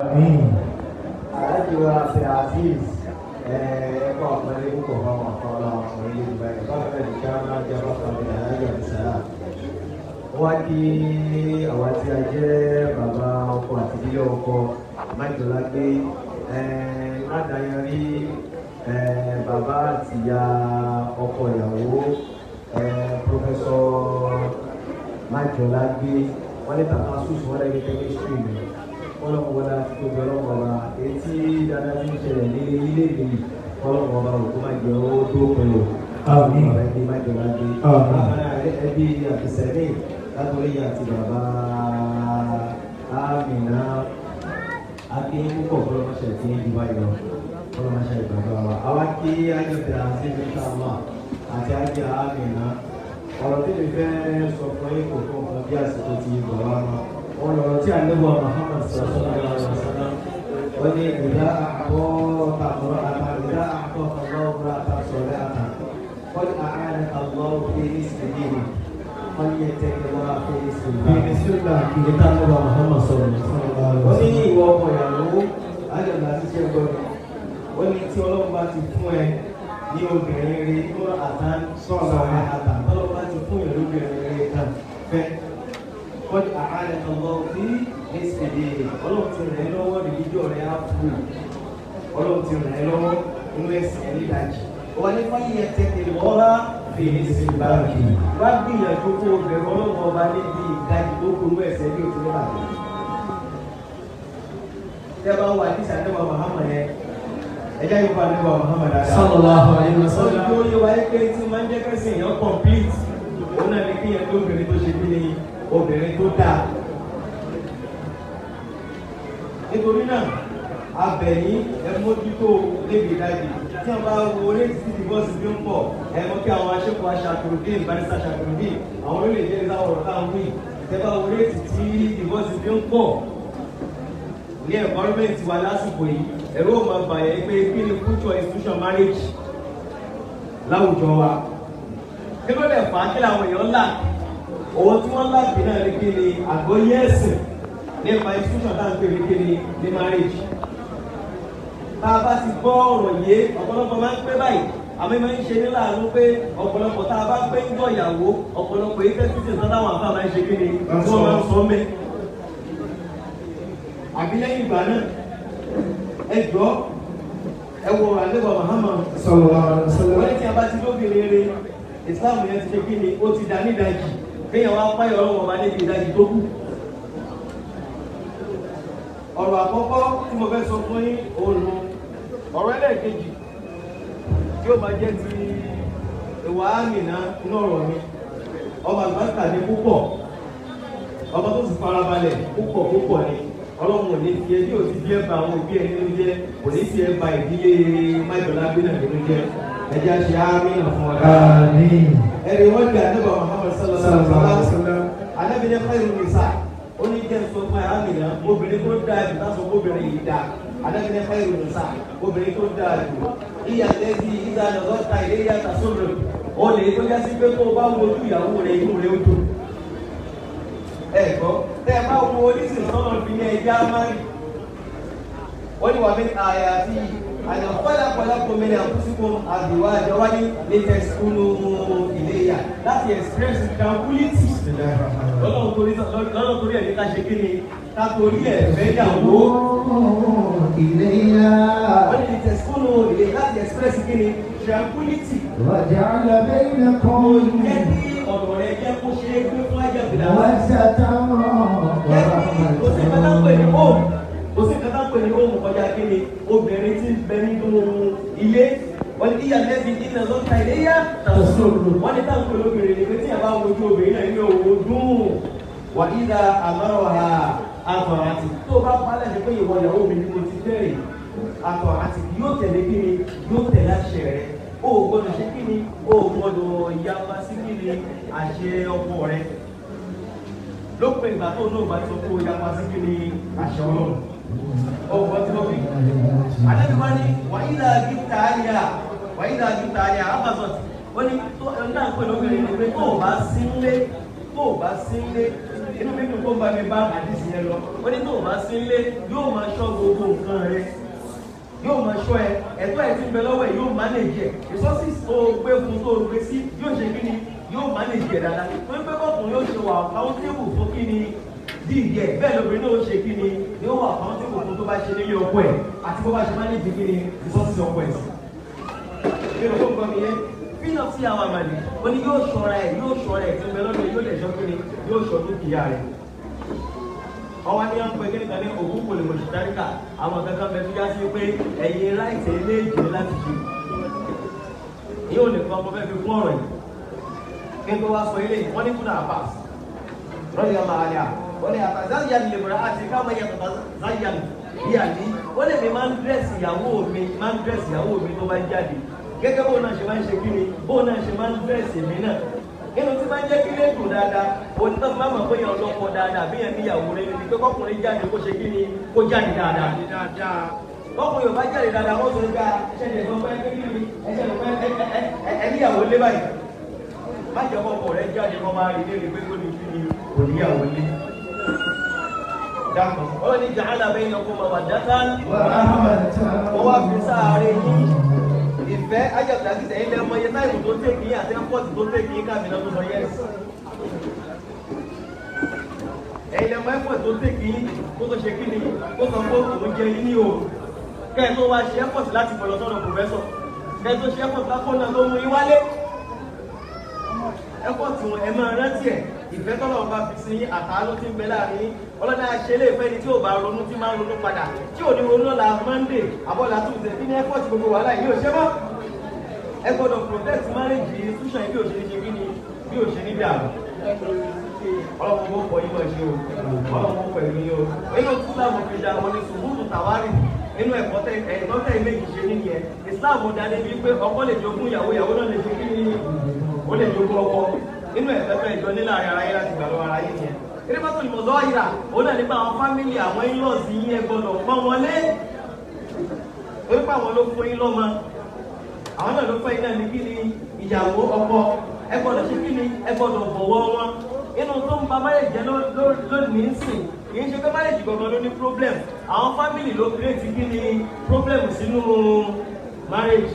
Ameen. Abd'Azeez ẹ̀kọ́ àpẹẹrẹ púpọ̀ fáwọn àkọọ́lá orílẹ̀ ìgbà ìbáfẹ́ ìjà máa jẹ́ bàbá ìdáyà ìsára. Wọ́n kí àwa tí a jẹ́ bàbá ọkọ àti ilé ọkọ májọlágbé ládàáyọrí bàbá àti ìyá ọkọ ìyàwó pọfẹsọ májọlágbé wọ́n ní tàbá sùsù wọ́n lẹ́yìn chemistry mi. Ọlọ́mọba ti tó bẹ̀rẹ̀ ọmọba etí dáadáa ti ń ṣẹlẹ̀ nílé ilé ìgbìmọ̀ ọlọ́mọba òkú máa jẹ owó tó pẹ̀lú Àmín. ọ̀rẹ́ ẹbí máa jẹ lágbé ẹbí àfẹsẹ̀mí látọ̀rí àti bàbá Ameenah àti púpọ̀ ọlọ́mọṣẹ́ tí ń di báyìí lọ ọlọ́mọṣẹ́ ìgbàgbọ́ wa. Àwa kí ájọpẹ̀ àti ìgbésàmọ́ àti ájọ Ameenah ọ̀rọ̀ tí mi fẹ́ sọ fún yín kò tó nǹkan bí àsìkò ti gbọ̀ wá náà. Ọ̀rọ̀ tí Ànábì Muhammad sallallahu alaihi wasallam wọ́n ní ìdá àkọ́ tàbí ìdá àkọ́ ọlọ́run àtàsọ̀rẹ́ àtà wọ́n ní àárẹ̀ àlọ́ fi ìsìnkú wọ́n ní ẹ̀tẹ́kẹ́ wọ́n fi ìsìnkú. Ìsìnkú kì í tá Ànábì Muhammad sallallahu. Wọ́n ní ìwọ ọkọ ìyàwó àjọ̀dá ti ṣe gbọ́dọ̀ wọ́n ní tí Ọlọ́run bá ti fún ẹ ní obìnrin rí ní àtàn sọ̀rọ̀ àtàn tọ́lọ́run bá ti fún ẹ lóbìnrin rí kan fẹ́. Wọ́n àárẹ̀ ọlọ́ fi ìsìnkú ọlọ́run ti rìn ẹ́ lọ́wọ́ ìdíjọ́ rẹ̀ á fò ọlọ́run ti rìn ẹ́ lọ́wọ́ inú ẹ̀sìn ẹ̀ nídàájì. Wọ́n ní fáyì ẹ̀tẹ́kẹ̀ lọ́ra fi ìsìn báńkì. Wá gbìyànjú kó o bẹ̀rù ọlọ́run ọba níbi ìdájì tó kúrú ẹ̀sẹ̀ bí òtún nígbà tó. Tẹ́ bá wà ní sàdéwà Muhammad yẹn, ẹjá yóò bá níwà Muhammad dáadáa. Sallallahu alaihi wasallam. Ọjọ́ yóò wáyé pé tí máa ń jẹ́ kẹ́sìn yẹn complete. Òun náà ní kíyẹn tó obìnrin tó ṣe bí ni obìnrin tó dáa. Nítorí náà abẹ̀yìn ẹmójútó lébi ìdájì tí wọ́n bá wo orí ti dìbọ́sì bí ó ń pọ̀ ẹmọ kí àwọn aṣẹ́kọ̀ọ́ aṣàkùrùdín ìbánisá aṣàkùrùdín àwọn orílẹ̀-èdè ìlàwọ̀ ọ̀rọ̀ táwọn wí tẹ́bá wo orí ti dìbọ́sì bí ó ń pọ̀ ní environment wa lásìkò yìí ẹ̀rọ ò máa bàyẹ̀ pé kí ni future institution marriage láwùjọ wa kí ló dẹ̀ fà á kí làwọn èèyàn là owó tí wọ́n láti náà ní kí ni àgbọ́yé ẹ̀sìn nípa institution tá à ń pè ní kí ni ní marriage. Tá a bá ti gbọ́ ọ̀rọ̀ yé ọ̀pọ̀lọpọ̀ máa ń pé báyìí àmì máa ń ṣe ní láàánú pé ọ̀pọ̀lọpọ̀ tá a bá pé ń gbọ́ ìyàwó ọ̀pọ̀lọpọ̀ yìí tẹ́sí sí ìtọ́jú àwọn àbá máa ń ṣe kí ni wọ́n máa ń sọ mẹ́. Àbí lẹ́yìn ìgbà náà ẹ jọ ẹ wo Ànábì Muhammad Sallallahu alaihi wasallam. wọ́n ní tí a bá ti lóbìnrin rere ìsìláàmù yẹn ti ṣe kí ni ó ti dá nídàájì kéèyàn wá páyọ̀ ọlọ́wọ́ ọba níbi ìdajì tó kù. Ọ̀rọ̀ àkọ́kọ́ tí mo fẹ́ sọ fún yín òun ọ̀rọ̀ ẹlẹ́ẹ̀kejì tí ó máa jẹ́ ti ìwà Ameenah inú ọ̀rọ̀ mi ọmọ àgbàkà ní púpọ̀ ọmọ tó sì farabalẹ̀ púpọ̀ púpọ̀ ni Ọlọ́run ò ní fi ẹbí ò ti bí ẹ̀bà àwọn òbí ẹ̀ nínú jẹ́ kò ní sí ẹ̀bà ìdílé májọlágbé náà nínú jẹ́ ẹjẹ́ ṣe Ameenah fún ọ̀dà. Ẹ̀rí wọ́n di Ànábì Muhammad sallallahu alaihi wasallam Ànábì ní khairun nisa ó ní jẹ́ sọ fún Ameenah obìnrin tó dáa jù láti sọ obìnrin yìí dáa Ànábì ní khairun nisa obìnrin tó dáa jù ìyá lẹ́sí ìdá lọ́gọ́ta ilé yàtọ̀ sóbìrì ó lè tó já sí pé kó o bá wo ojú ìyàwó rẹ̀ inú rẹ̀ ó dùn. Ẹ gbọ́ tẹ́ ẹ bá wo oníṣìí sọ́nà fi ní ẹja márì wọ́n ní wà mí àyà àti àyànfọ́lápọ̀lápọ̀ mẹ́rin àkúsíkò àbíwá àjọwáyé latest kúnnú ìléyà láti experience tranquility lọ́nà torí ẹ̀ ní ká ṣe kí ni ká torí ẹ̀ fẹ́ yàwó ìléyà wọ́n ní latest kúnnú ìléyà láti experience kí ni tranquility. وجعل بينكم jẹ́ kí ọ̀dọ̀ rẹ̀ jẹ́ kó ṣe é gbé fún àjàgbìlá. مودة kò sí kátà pè ní home kò sí kátà pè ní home kọjá kí ni obìnrin tí ń bẹ nínú ilé wọ́n ní ìyá lẹ́sìn iná lọ́ta iléyà tàṣọ́rọ̀ wọ́n ní táwọn olóbìnrin ní pé tí a bá wojú obìnrin náà ní owó dùn wà ìdá àmọ́rọ̀ ha àtọ̀ àti tó bá pálẹ̀ ní pé ìwọ ìyàwó mi ni mo ti bẹ̀rẹ̀ àtọ̀ àti yóò tẹ̀lé kí ni yóò tẹ̀lé àṣẹ rẹ̀ o gbọ́dọ̀ ṣe kí ni o gbọ́dọ̀ yapa sí kí ni àṣẹ ọkọ rẹ̀ lópin ìgbà tó náà bá tó kó yapa sí kí ni àṣẹ Ọlọ́run ọgbọ́n tí wọ́n fi àdébíwá ní wàyídà gíta àríyá amazon wọ́n ní náà pè lóbìnrin ní pé tó o bá sínlé inú mi dùn kó bá mi bá àdìsí yẹn lọ wọ́n ní tó o bá sínlé yóò máa ṣọ́ nǹkan rẹ yóò máa ṣọ́ ẹ ẹ̀tọ́ ẹ̀ tí ń bẹ lọ́wọ́ ẹ̀ yóò manage ẹ̀ resources tó gbé fún tó gbé sí yóò ṣe kí ni yóò manage ẹ̀ dáadáa tó ń pẹ́ bọ́kùnrin yóò ṣe wà accountable fún kí ni díìdì ẹ̀ bẹ́ẹ̀ lóbìnrin náà ó ṣe kí ni yóò wà accountable fún tó bá ṣe nílé ọkọ ẹ̀ àti bó bá ṣe manage kí ni resources ọkọ ẹ̀ sí. nínú tó ń gbọ́ mi yẹn fínà sí àwọn àmàlẹ́ ó ní yóò ṣọ́ra ẹ̀ tí ń bẹ lọ́dọ̀ yóò lè ṣọ́ kí ni yóò ṣọ́ dúkìá rẹ̀. ọwọ́ ní ọ̀pẹ kí nìkan ní ògùn kò lè mọ̀ ṣùtáríkà àwọn kankan bẹ tó já sí pé ẹ̀yin láìsí eléèjì láti ṣe yóò nìkan ọmọ fẹ́ fi fún ọ̀rọ̀ yìí kí n tó wá sọ ilé wọ́n ní kúnà àbá rọ́ọ̀lì ọmọ àlẹ́ à wọ́n ní àtàzáyà lè mọ̀ra àti káwọn ẹ̀yà àtàzáyà bí àní wọ́n lè mi máa ń dírẹ́sì ìyàwó mi tó bá ń jáde gẹ́gẹ́ bóun náà ṣe máa ń ṣe kí ni bóun náà ṣe máa ń dírẹ́sì mi náà nínú tí máa ń jẹ́ kí lè dùn dáadáa òun tó máa mọ̀ pé yẹn ọlọ́pọ̀ dáadáa bí yẹn níyàwó rẹ̀ ní pé kọ́kùnrin jáde kó ṣe kí ni kó jáde dáadáa. kọ́kùnrin yóò bá jáde dáadáa wọ́n sọ nípa ẹ̀ṣẹ̀ lè sọ pé kí ni ẹ̀ṣẹ̀ lè pẹ́ ẹ̀níyàwó lé báyìí. má jẹ́ kọ́kọ́ rẹ̀ jáde kọ́ máa rí léèrè pé kó ní kí ni kò níyàwó lé. dàpọ̀ ó ní ja'ala bainakum mawaddatan wọ́n wá fi sáàárẹ̀ yìí ìfẹ́ Abd'Azeez ilẹ̀ ọmọ yẹn táìmù tó tèkì yín àti ẹ́pọ̀tì tó tèkì yín káàmì náà tó sọ yẹ́sì. ẹ̀yin ọmọ ẹ́pọ̀tì tó tèkì yín kó tó ṣe kí ni kó sọ pé òun jẹ yín ní o. kẹ́ ẹ̀ tó wá ṣe ẹ́pọ̀tì láti pọ̀ lọ sọ́dọ̀ pòfẹ́sọ̀ kẹ́ ẹ̀ tó ṣe ẹ́pọ̀tì lákọ́nà tó mú yín wálé. ẹ́pọ̀tì wọn ẹ̀ máa rántí ẹ̀ ìfẹ́ tọ́lọ̀ bá fi sí àtàlù tí ń bẹ láàrin ọlọ́dà ṣẹlẹ̀ ìfẹ́ ni tí ò bá ronú tí máa ń ronú padà tí ò ní ronú lọ́la Monday abọ́lá Tuesday kí ní ẹ́fọ́ọ̀tì gbogbo wàhálà yìí ò ṣe mọ́ ẹ gbọ́dọ̀ protect marriage institution bí ò ṣe ní ṣe kí ni bí ò ṣe ní bí àrùn ọlọ́run kò pọ̀ yín mọ̀ ṣe o ọlọ́run kò pẹ̀lú yín o inú Islam fi da wọn ní sùúrù tàwárì inú ẹ̀kọ́ tẹ̀ méjì ṣe ní yẹn Islam dání bíi pé ọkọ lè jogún ìyàwó náà lè ṣe kí ni ó lè jogún ọkọ inú ẹ̀fẹ́fẹ́ ìjọ ní láàrin ara yín láti gbà lọ́wọ́ ara yín yẹn. eré pátó ìmọ̀sọ́ ìrà òun náà nípa àwọn fámìlì àwọn in-laws yín ẹ gbọ́dọ̀ pọ́n wọn lé. torí pé àwọn ló fún yín lọ́mọ àwọn náà ló fẹ́ yín náà ní kí ni ìyàwó ọkọ ẹ gbọ́dọ̀ ṣe kí ni ẹ gbọ́dọ̀ bọ̀wọ̀ wọn. inú tó ń ba marriage jẹ́ lónìí ń sìn kì í ṣe pé marriage gbọ̀ngàn ló ní problem àwọn fámìlì ló create kí ni problem sínú marriage.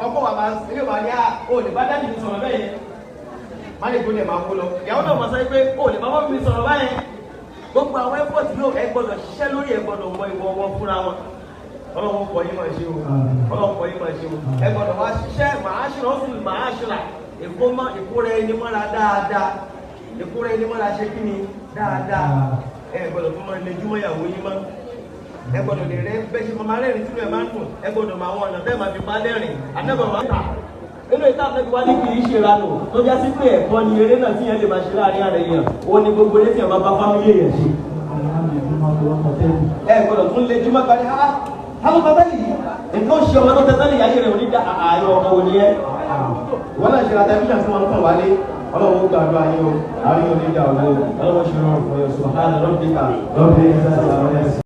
ọkọ wa máa ń wà ní o lè bá dájú mi sọ̀rọ̀ bẹ́ẹ̀ yẹn má lè gbóni ẹ̀ máa kú lọ ìyàwó náà máa sọ pé o lè bá bọ́ mi sọ̀rọ̀ báyẹn gbogbo àwọn effort yóò ẹ gbọ́dọ̀ ṣiṣẹ́ lórí ẹ gbọ́dọ̀ mọ ìwọ wọn fúnra wọn ọlọ́run kọ yín máa ṣe o ọlọ́run kọ yín máa ṣe o ẹ gbọ́dọ̀ wá ṣiṣẹ́ màáṣírà ó sì màáṣírà ìkóra ẹni mọ́ra dáadáa ìkóra ẹni mọ́ra ṣe kí ni dáadáa ẹ gbọ́dọ̀ tó máa lejúmọ́ ìyàwó yín mọ́ ẹ gbọ́dọ̀ lè rẹ bẹ́ẹ̀ ṣe máa rẹ́rìn sínú ẹ̀ máa ń dùn ẹ gbọ́dọ̀ máa wọn ọ̀nà bẹ́ẹ̀ máa fi bá lẹ́rìn àdẹ́bọ̀ máa ń tà nínú ìta àtẹ́bí wá ní kì í ṣe ranù tó já sí pé ẹ̀kọ́ ni eré náà tí yẹn lè máa ṣe láàrin ara èèyàn òun ni gbogbo eré tí ẹ̀ máa bá fámílì èèyàn ṣe. ẹ gbọ́dọ̀ tún lè jùmọ̀ gbani hálò tẹ́tẹ́lì nǹkan ṣe ọmọ tó tẹ́tẹ́lì ayé rẹ̀ òní dá ààrẹ ọmọ òní ẹ. wọ́n náà ṣe ra tẹlifíṣàn tí wọ́n kàn wálé ọlọ́run ó gbàdúrà yín o àárín òní dà owó ọlọ́run ṣe rọrùn fún yọ